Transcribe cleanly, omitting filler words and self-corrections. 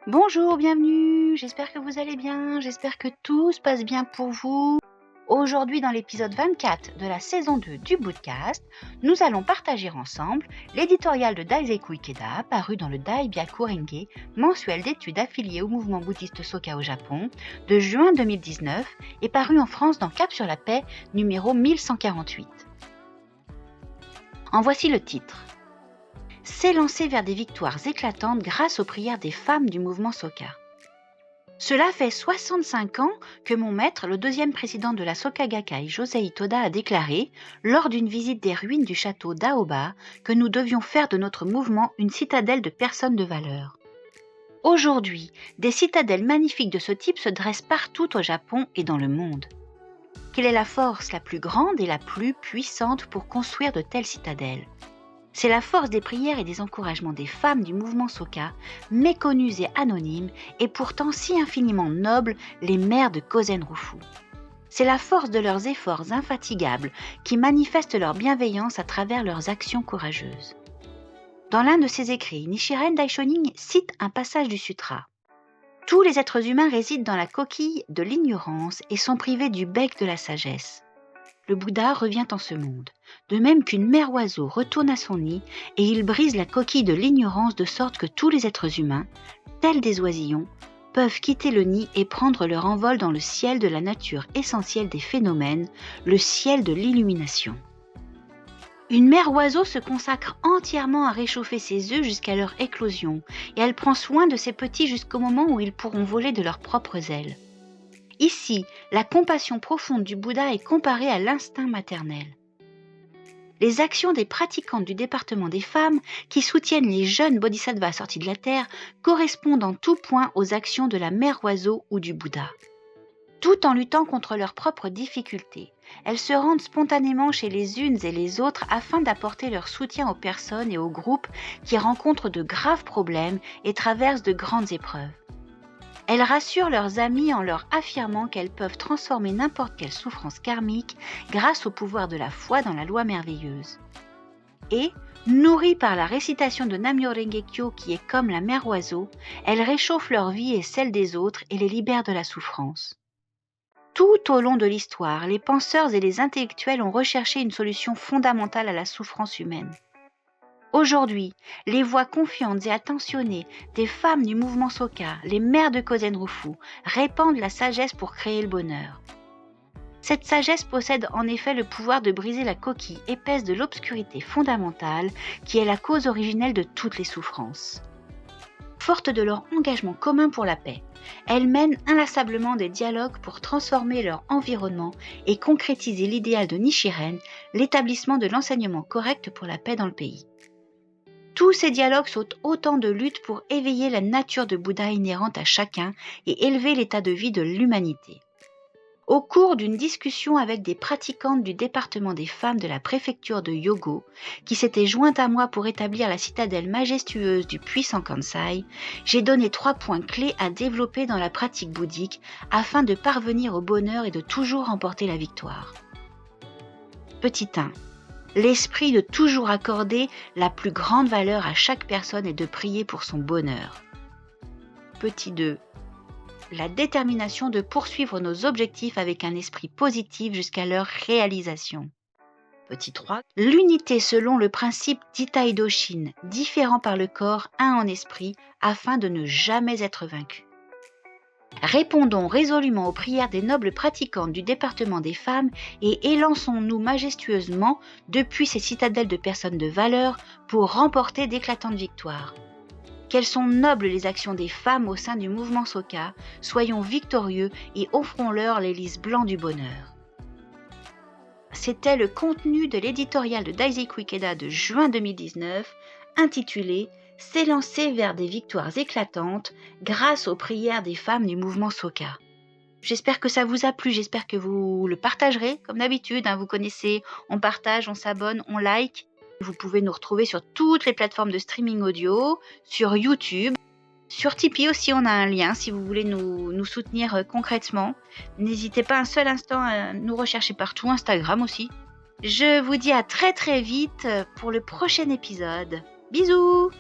Bonjour, bienvenue, j'espère que vous allez bien, j'espère que tout se passe bien pour vous. Aujourd'hui, dans l'épisode 24 de la saison 2 du Bootcast, nous allons partager ensemble l'éditorial de Daisaku Ikeda, paru dans le Dai Byakurenge, mensuel d'études affilié au mouvement bouddhiste Soka au Japon, de juin 2019 et paru en France dans Cap sur la paix, numéro 1148. En voici le titre. S'élancer vers des victoires éclatantes grâce aux prières des femmes du mouvement Soka. Cela fait 65 ans que mon maître, le deuxième président de la Soka Gakkai, Josei Toda, a déclaré, lors d'une visite des ruines du château d'Aoba, que nous devions faire de notre mouvement une citadelle de personnes de valeur. Aujourd'hui, des citadelles magnifiques de ce type se dressent partout au Japon et dans le monde. Quelle est la force la plus grande et la plus puissante pour construire de telles citadelles ? C'est la force des prières et des encouragements des femmes du mouvement Soka, méconnues et anonymes, et pourtant si infiniment nobles, les mères de Kozen-Rufu. C'est la force de leurs efforts infatigables qui manifestent leur bienveillance à travers leurs actions courageuses. Dans l'un de ses écrits, Nichiren Daishonin cite un passage du sutra. Tous les êtres humains résident dans la coquille de l'ignorance et sont privés du bec de la sagesse. Le Bouddha revient en ce monde, de même qu'une mère oiseau retourne à son nid et il brise la coquille de l'ignorance de sorte que tous les êtres humains, tels des oisillons, peuvent quitter le nid et prendre leur envol dans le ciel de la nature essentielle des phénomènes, le ciel de l'illumination. Une mère oiseau se consacre entièrement à réchauffer ses œufs jusqu'à leur éclosion et elle prend soin de ses petits jusqu'au moment où ils pourront voler de leurs propres ailes. Ici, la compassion profonde du Bouddha est comparée à l'instinct maternel. Les actions des pratiquantes du département des femmes qui soutiennent les jeunes bodhisattvas sortis de la terre correspondent en tout point aux actions de la mère oiseau ou du Bouddha. Tout en luttant contre leurs propres difficultés, elles se rendent spontanément chez les unes et les autres afin d'apporter leur soutien aux personnes et aux groupes qui rencontrent de graves problèmes et traversent de grandes épreuves. Elles rassurent leurs amis en leur affirmant qu'elles peuvent transformer n'importe quelle souffrance karmique grâce au pouvoir de la foi dans la loi merveilleuse. Et, nourries par la récitation de Nam-myoho Renge-kyo qui est comme la mère oiseau, elles réchauffent leur vie et celle des autres et les libèrent de la souffrance. Tout au long de l'histoire, les penseurs et les intellectuels ont recherché une solution fondamentale à la souffrance humaine. Aujourd'hui, les voix confiantes et attentionnées des femmes du mouvement Soka, les mères de Kozen-Rufu, répandent la sagesse pour créer le bonheur. Cette sagesse possède en effet le pouvoir de briser la coquille épaisse de l'obscurité fondamentale qui est la cause originelle de toutes les souffrances. Fortes de leur engagement commun pour la paix, elles mènent inlassablement des dialogues pour transformer leur environnement et concrétiser l'idéal de Nichiren, l'établissement de l'enseignement correct pour la paix dans le pays. Tous ces dialogues sont autant de luttes pour éveiller la nature de Bouddha inhérente à chacun et élever l'état de vie de l'humanité. Au cours d'une discussion avec des pratiquantes du département des femmes de la préfecture de Hyogo, qui s'étaient jointes à moi pour établir la citadelle majestueuse du puissant Kansai, j'ai donné 3 points clés à développer dans la pratique bouddhique afin de parvenir au bonheur et de toujours remporter la victoire. Petit 1. L'esprit de toujours accorder la plus grande valeur à chaque personne et de prier pour son bonheur. Petit 2. La détermination de poursuivre nos objectifs avec un esprit positif jusqu'à leur réalisation. Petit 3. L'unité selon le principe d'Itaïdoshin, différent par le corps, un en esprit, afin de ne jamais être vaincu. Répondons résolument aux prières des nobles pratiquantes du département des femmes et élançons-nous majestueusement depuis ces citadelles de personnes de valeur pour remporter d'éclatantes victoires. Quelles sont nobles les actions des femmes au sein du mouvement Soka, soyons victorieux et offrons-leur les lys blancs du bonheur. C'était le contenu de l'éditorial de Daisaku Ikeda de juin 2019, intitulé « S'élancer vers des victoires éclatantes grâce aux prières des femmes du mouvement Soka ». J'espère que ça vous a plu, j'espère que vous le partagerez, comme d'habitude, vous connaissez, on partage, on s'abonne, on like. Vous pouvez nous retrouver sur toutes les plateformes de streaming audio, sur YouTube, sur Tipeee aussi, on a un lien si vous voulez nous soutenir concrètement. N'hésitez pas un seul instant à nous rechercher partout, Instagram aussi. Je vous dis à très très vite pour le prochain épisode. Bisous!